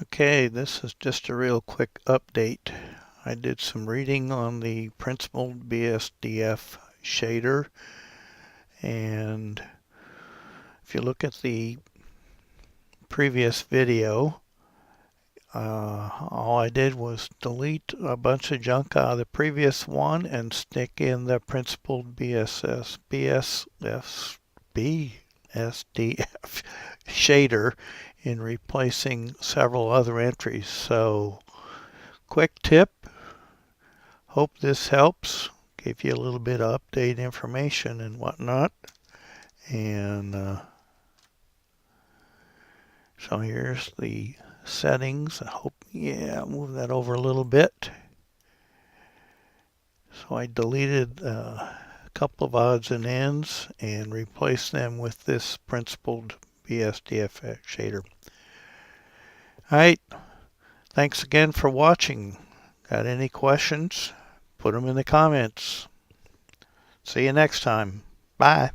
Okay, this is just a real quick update. I did some reading on the PrincipledBSDF shader, and if you look at the previous video, all I did was delete a bunch of junk out of the previous one and stick in the PrincipledBSDF shader in replacing several other entries. So, quick tip. Hope this helps. Gave you a little bit of update information and whatnot. And so here's the settings. I hope, move that over a little bit. So I deleted a couple of odds and ends and replaced them with this principled BSDF shader. Alright, thanks again for watching. Got any questions? Put them in the comments. See you next time. Bye.